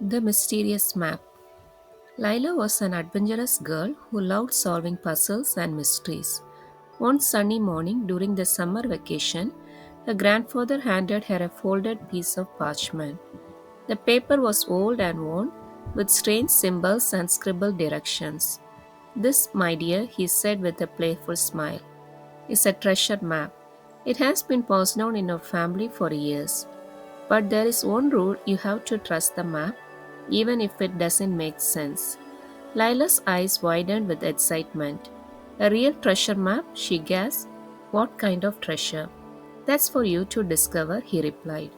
The Mysterious Map. Lila was an adventurous girl who loved solving puzzles and mysteries. One sunny morning during the summer vacation, her grandfather handed her a folded piece of parchment. The paper was old and worn, with strange symbols and scribbled directions. This, my dear, he said with a playful smile, is a treasure map. It has been passed down in our family for years. But there is one rule: you have to trust the map, even if it doesn't make sense. Lila's eyes widened with excitement. A real treasure map, she gasped. What kind of treasure? That's for you to discover, he replied.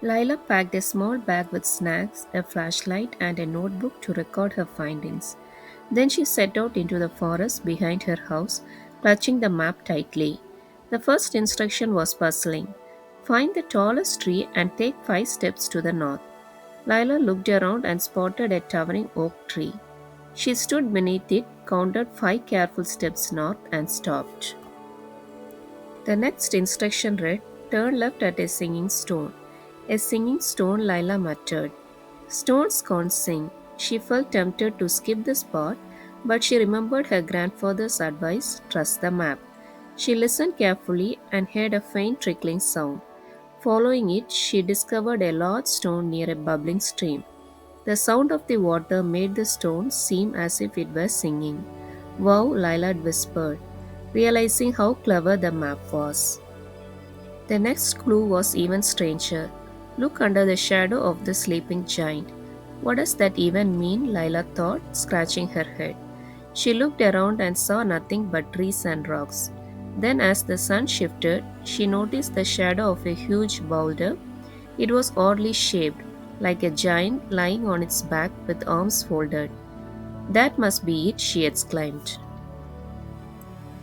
Lila packed a small bag with snacks, a flashlight, and a notebook to record her findings. Then she set out into the forest behind her house, clutching the map tightly. The first instruction was puzzling. Find the tallest tree and take 5 steps to the north. Lila looked around and spotted a towering oak tree. She stood beneath it, counted 5 careful steps north, and stopped. The next instruction read, turn left at a singing stone. A singing stone, Lila muttered. Stones can't sing. She felt tempted to skip the spot, but she remembered her grandfather's advice, trust the map. She listened carefully and heard a faint trickling sound. Following it, she discovered a large stone near a bubbling stream. The sound of the water made the stone seem as if it were singing. Wow, Lila whispered, realizing how clever the map was. The next clue was even stranger. Look under the shadow of the sleeping giant. What does that even mean? Lila thought, scratching her head. She looked around and saw nothing but trees and rocks. Then, as the sun shifted, she noticed the shadow of a huge boulder. It was oddly shaped, like a giant lying on its back with arms folded. That must be it, she exclaimed.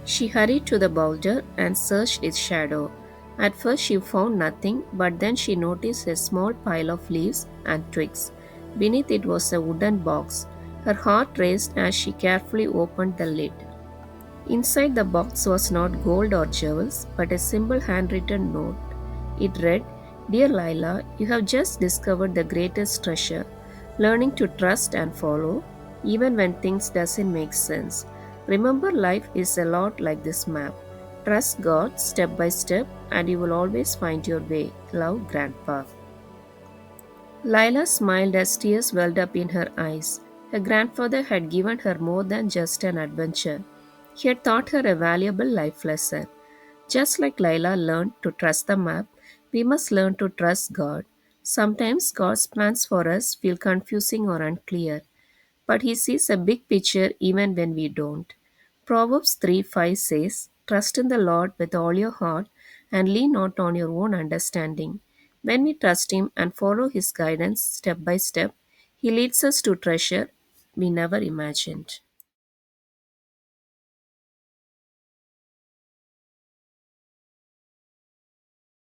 She hurried to the boulder and searched its shadow. At first, she found nothing, but then she noticed a small pile of leaves and twigs. Beneath it was a wooden box. Her heart raced as she carefully opened the lid. Inside the box was not gold or jewels, but a simple handwritten note. It read, Dear Lila, you have just discovered the greatest treasure, learning to trust and follow, even when things doesn't make sense. Remember, life is a lot like this map. Trust God step by step, and you will always find your way. Love, Grandpa. Lila smiled as tears welled up in her eyes. Her grandfather had given her more than just an adventure. He had taught her a valuable life lesson. Just like Lila learned to trust the map, we must learn to trust God. Sometimes God's plans for us feel confusing or unclear, but He sees a big picture even when we don't. Proverbs 3:5 says, Trust in the Lord with all your heart and lean not on your own understanding. When we trust Him and follow His guidance step by step, He leads us to treasure we never imagined.